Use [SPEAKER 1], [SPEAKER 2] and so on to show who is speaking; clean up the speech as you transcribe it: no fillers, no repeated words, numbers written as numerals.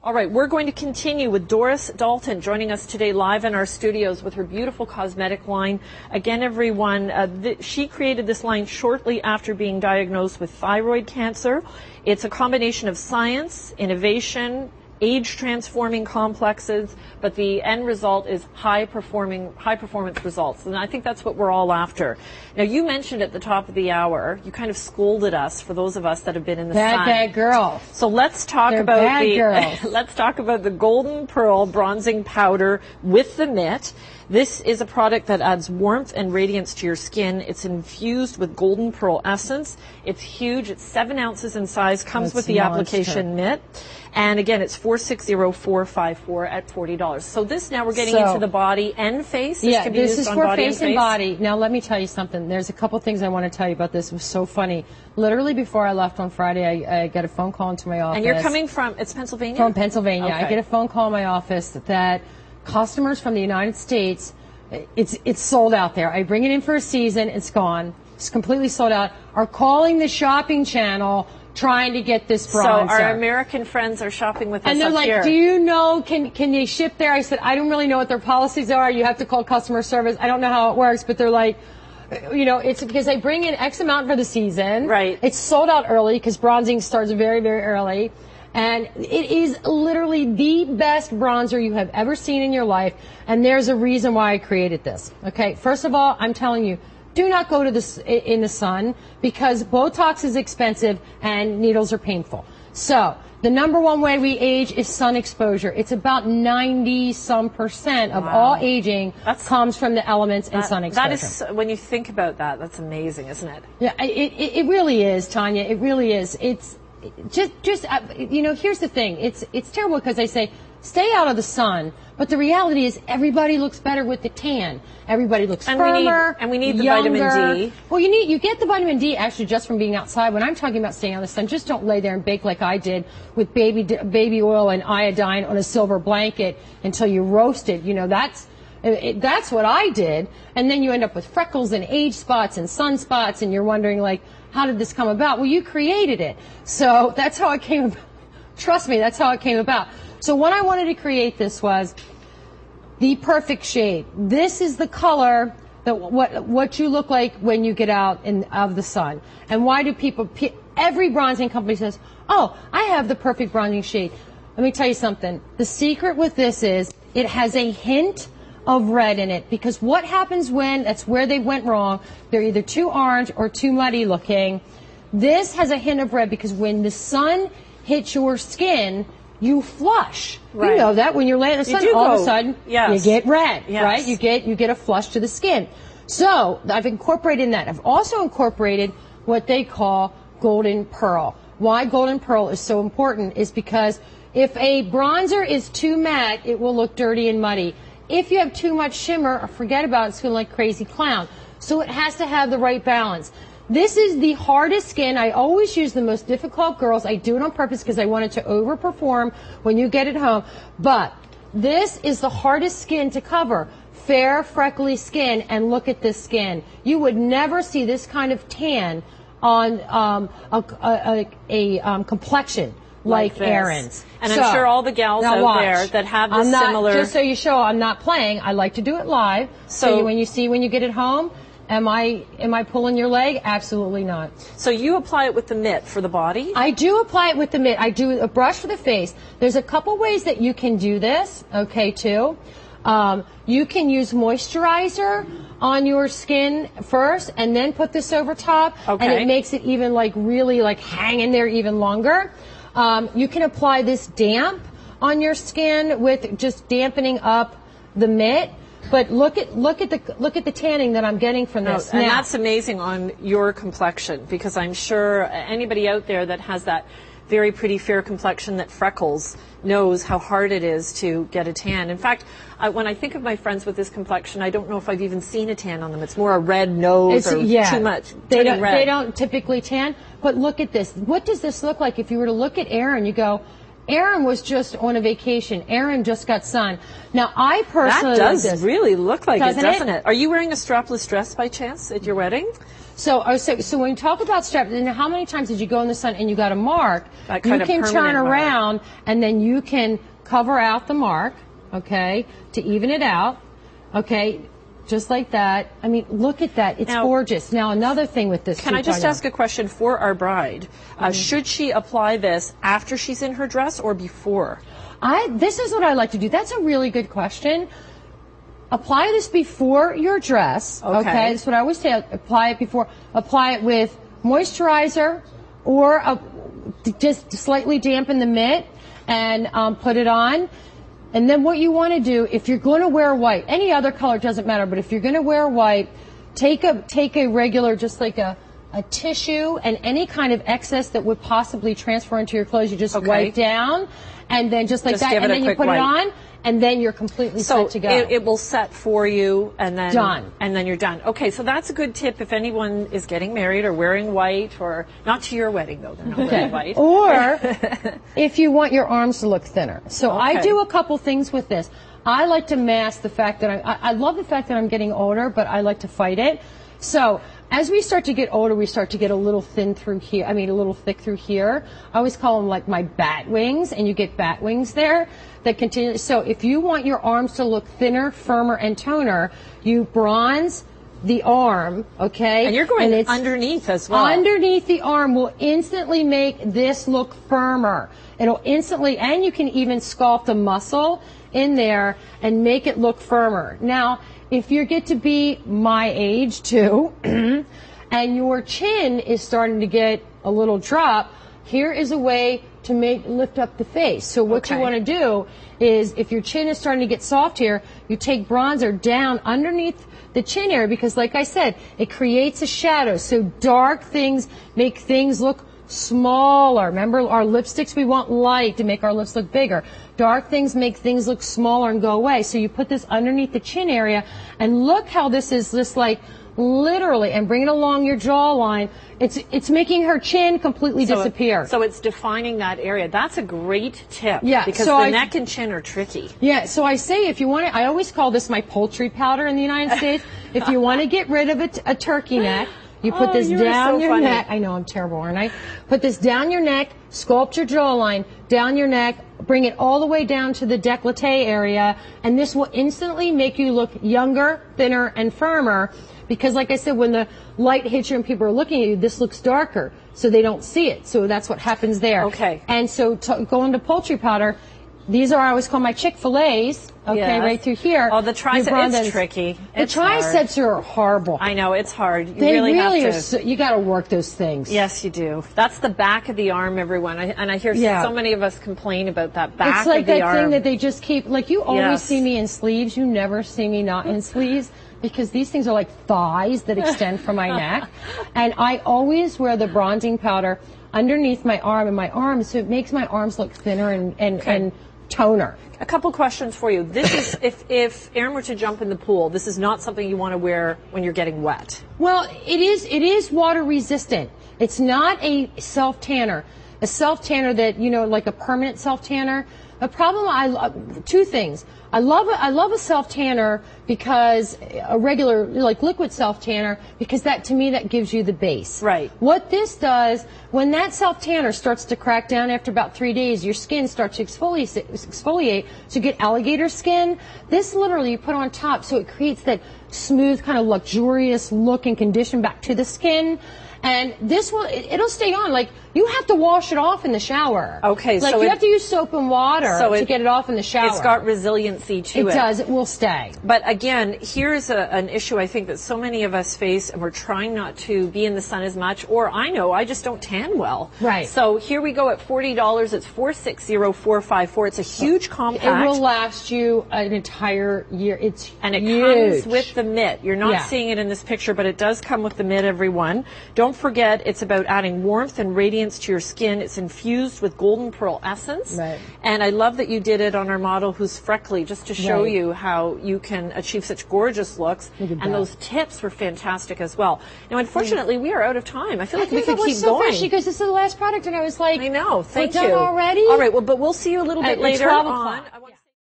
[SPEAKER 1] All right, we're going to continue with Doris Dalton joining us today live in our studios with her beautiful cosmetic line. Again, everyone, she created this line shortly after being diagnosed with thyroid cancer. It's a combination of science, innovation, age-transforming complexes, but the end result is high-performance results. And I think that's what we're all after. Now, you mentioned at the top of the hour, you kind of scolded us, for those of us that have been in the sun.
[SPEAKER 2] Bad girls.
[SPEAKER 1] So let's talk about let's talk about the Golden Pearl Bronzing Powder with the Mitt. This is a product that adds warmth and radiance to your skin. It's infused with golden pearl essence. It's huge. It's 7 ounces in size. Comes with the application Mitt. And again, it's $460,454 at $40. So this now we're getting into the body and face. This can be
[SPEAKER 2] this
[SPEAKER 1] used
[SPEAKER 2] is
[SPEAKER 1] on
[SPEAKER 2] for
[SPEAKER 1] body
[SPEAKER 2] face and body. Now let me tell you something. There's a couple things I want to tell you about this. It was so funny. Literally before I left on Friday, I got a phone call into my office.
[SPEAKER 1] And you're coming from, it's Pennsylvania?
[SPEAKER 2] From Pennsylvania.
[SPEAKER 1] Okay.
[SPEAKER 2] I get a phone call in my office that customers from the United States, it's sold out there. I bring it in for a season, it's gone. It's completely sold out. Are calling the shopping channel trying to get this bronzer.
[SPEAKER 1] So our American friends are shopping with us
[SPEAKER 2] and they're like,
[SPEAKER 1] here.
[SPEAKER 2] do you know, can they ship there? I said, I don't really know what their policies are. You have to call customer service. I don't know how it works, but they're like, you know, it's because they bring in X amount for the season.
[SPEAKER 1] Right.
[SPEAKER 2] It's sold out early because bronzing starts very, very early. And it is literally the best bronzer you have ever seen in your life. And there's a reason why I created this. Okay, first of all, I'm telling you, do not go to in the sun because Botox is expensive and needles are painful. So the #1 way we age is sun exposure. It's about 90-some% of all aging comes from the elements in sun exposure.
[SPEAKER 1] That is, when you think about that, that's amazing, isn't it?
[SPEAKER 2] Yeah, it really is, Tanya. It really is. It's just you know, here's the thing. It's terrible because they say stay out of the sun, but the reality is everybody looks better with the tan. Everybody looks firmer,
[SPEAKER 1] we need the
[SPEAKER 2] younger.
[SPEAKER 1] vitamin D.
[SPEAKER 2] Well, you get the vitamin D actually just from being outside. When I'm talking about staying out of the sun, just don't lay there and bake like I did with baby oil and iodine on a silver blanket until you roast it. You know, that's what I did. And then you end up with freckles and age spots and sunspots, and you're wondering, like, how did this come about? Well, you created it. So that's how it came about. Trust me, that's how it came about. So what I wanted to create this was the perfect shade. This is the color that what you look like when you get out of the sun. And why do people, every bronzing company says, oh, I have the perfect bronzing shade. Let me tell you something. The secret with this is it has a hint of red in it, because what happens that's where they went wrong. They're either too orange or too muddy looking. This has a hint of red because when the sun hits your skin, you flush. Right. You know that when you're laying in the sun, all of a sudden you get red, right? You get a flush to the skin. So I've incorporated that. I've also incorporated what they call golden pearl. Why golden pearl is so important is because if a bronzer is too matte, it will look dirty and muddy. If you have too much shimmer, forget about it, it's going to look like crazy clown. So it has to have the right balance. This is the hardest skin. I always use the most difficult girls. I do it on purpose because I want it to overperform when you get it home. But this is the hardest skin to cover. Fair, freckly skin, and look at this skin. You would never see this kind of tan on a complexion like Erin's.
[SPEAKER 1] And I'm sure all the gals out there that have this similar...
[SPEAKER 2] Just so you show, I'm not playing. I like to do it live. So when you get it home, am I pulling your leg? Absolutely not.
[SPEAKER 1] So you apply it with the Mitt for the body?
[SPEAKER 2] I do apply it with the Mitt. I do a brush for the face. There's a couple ways that you can do this, okay, too. You can use moisturizer on your skin first and then put this over top. Okay. And it makes it even really hang in there even longer. You can apply this damp on your skin with just dampening up the Mitt. But look at the tanning that I'm getting from this.
[SPEAKER 1] And that's amazing on your complexion, because I'm sure anybody out there that has that very pretty fair complexion that freckles knows how hard it is to get a tan. In fact, when I think of my friends with this complexion, I don't know if I've even seen a tan on them. It's more a red nose or too much.
[SPEAKER 2] They don't typically tan. But look at this. What does this look like? If you were to look at Erin, you go, Aaron was just on a vacation. Aaron just got sun. Now, I personally
[SPEAKER 1] That does
[SPEAKER 2] like this.
[SPEAKER 1] really look like
[SPEAKER 2] Doesn't
[SPEAKER 1] it, doesn't
[SPEAKER 2] it?
[SPEAKER 1] it? Are you wearing a strapless dress by chance at your wedding?
[SPEAKER 2] So when you talk about strap, then how many times did you go in the sun and you got a mark?
[SPEAKER 1] That
[SPEAKER 2] You
[SPEAKER 1] kind of
[SPEAKER 2] can turn
[SPEAKER 1] permanent mark.
[SPEAKER 2] around and then you can cover out the mark, okay, to even it out, okay, just like that. I mean, look at that. It's
[SPEAKER 1] Now,
[SPEAKER 2] gorgeous. Now, another thing with this.
[SPEAKER 1] Can I just ask a question for our bride? Should she apply this after she's in her dress or before?
[SPEAKER 2] This is what I like to do. That's a really good question. Apply this before your dress. Okay. That's what I always say. Apply it before. Apply it with moisturizer or just slightly dampen the mitt and put it on. And then what you want to do, if you're going to wear white, any other color doesn't matter, but if you're going to wear white, take a regular, just like a tissue, and any kind of excess that would possibly transfer into your clothes, you just wipe down, and then just like that, and then you put it on, and then you're completely set to go.
[SPEAKER 1] It will set for you, and then
[SPEAKER 2] done.
[SPEAKER 1] And then you're done. Okay, so that's a good tip if anyone is getting married or wearing white, or not to your wedding though, they're not wearing white.
[SPEAKER 2] Or if you want your arms to look thinner. So I do a couple things with this. I like to mask the fact that I love the fact that I'm getting older, but I like to fight it. So as we start to get older, we start to get a little thin through here. I mean, a little thick through here. I always call them like my bat wings, and you get bat wings there that continue. So if you want your arms to look thinner, firmer, and toner, you bronze the arm, okay?
[SPEAKER 1] And you're going underneath as well.
[SPEAKER 2] Underneath the arm will instantly make this look firmer. It'll instantly, and you can even sculpt a muscle in there and make it look firmer. Now, if you get to be my age too, and your chin is starting to get a little drop, here is a way to lift up the face. So what you want to do is, if your chin is starting to get soft here, you take bronzer down underneath the chin area, because like I said, it creates a shadow. So dark things make things look smaller. Remember, our lipsticks, we want light to make our lips look bigger. Dark things make things look smaller and go away. So you put this underneath the chin area, and look how this is just like literally, and bring it along your jawline. It's making her chin completely disappear.
[SPEAKER 1] So it's defining that area. That's a great tip.
[SPEAKER 2] Yeah,
[SPEAKER 1] because the neck and chin are tricky.
[SPEAKER 2] Yeah, so I say, if you want to, I always call this my poultry powder in the United States. If you want to get rid of a turkey neck, you put this down your neck. I know, I'm terrible, aren't I? Put this down your neck, sculpt your jawline, down your neck, bring it all the way down to the décolleté area, and this will instantly make you look younger, thinner, and firmer. Because like I said, when the light hits you and people are looking at you, this looks darker, so they don't see it. So that's what happens there.
[SPEAKER 1] Okay.
[SPEAKER 2] And so going to poultry powder, these are, I always call my Chick-fil-A's, okay, right through here.
[SPEAKER 1] Oh, the triceps, it's tricky.
[SPEAKER 2] The triceps are horrible.
[SPEAKER 1] I know, it's hard. You
[SPEAKER 2] They
[SPEAKER 1] really have to.
[SPEAKER 2] so, you got to work those things.
[SPEAKER 1] Yes, you do. That's the back of the arm, everyone. And I hear so many of us complain about that back
[SPEAKER 2] It's like
[SPEAKER 1] of the arm.
[SPEAKER 2] that thing that they just keep, like you always
[SPEAKER 1] Yes.
[SPEAKER 2] see me in sleeves, you never see me not in sleeves. Because these things are like thighs that extend from my neck. And I always wear the bronzing powder underneath my arm and my arms, so it makes my arms look thinner and toner.
[SPEAKER 1] A couple questions for you. This is, if Aaron were to jump in the pool, this is not something you want to wear when you're getting wet.
[SPEAKER 2] Well, it is water resistant. It's not a self-tanner. A self-tanner that, you know, like a permanent self-tanner. The problem, two things. I love a self-tanner because a regular, like liquid self-tanner, because that, to me, that gives you the base.
[SPEAKER 1] Right.
[SPEAKER 2] What this does, when that self-tanner starts to crack down after about 3 days, your skin starts to exfoliate, so you get alligator skin. This literally you put on top, so it creates that smooth, kind of luxurious look and condition back to the skin. And this will, it'll stay on. Like, you have to wash it off in the shower.
[SPEAKER 1] Okay,
[SPEAKER 2] like
[SPEAKER 1] so
[SPEAKER 2] you have to use soap and water to get it off in the shower.
[SPEAKER 1] It's got resiliency to it.
[SPEAKER 2] It does. It will stay.
[SPEAKER 1] But again, here's an issue I think that so many of us face, and we're trying not to be in the sun as much. Or I know I just don't tan well.
[SPEAKER 2] Right.
[SPEAKER 1] So here we go at $40. It's $460,454. It's a huge compact.
[SPEAKER 2] It will last you an entire year. It's
[SPEAKER 1] and it
[SPEAKER 2] huge.
[SPEAKER 1] comes with the mitt. You're not seeing it in this picture, but it does come with the mitt, everyone. Don't forget, it's about adding warmth and radiance radiance to your skin. It's infused with golden pearl essence.
[SPEAKER 2] Right.
[SPEAKER 1] And I love that you did it on our model who's freckly, just to show
[SPEAKER 2] Right.
[SPEAKER 1] you how you can achieve such gorgeous looks.
[SPEAKER 2] Look at
[SPEAKER 1] And
[SPEAKER 2] that.
[SPEAKER 1] those tips were fantastic as well. Now, unfortunately, we are out of time. I feel like we
[SPEAKER 2] thought
[SPEAKER 1] could
[SPEAKER 2] that was
[SPEAKER 1] keep
[SPEAKER 2] so
[SPEAKER 1] going.
[SPEAKER 2] flashy because this is the last product, and I was like,
[SPEAKER 1] I know. Thank
[SPEAKER 2] we're
[SPEAKER 1] you.
[SPEAKER 2] done already?
[SPEAKER 1] All right. Well, but we'll see you a little bit
[SPEAKER 2] At
[SPEAKER 1] later
[SPEAKER 2] 12
[SPEAKER 1] on
[SPEAKER 2] o'clock.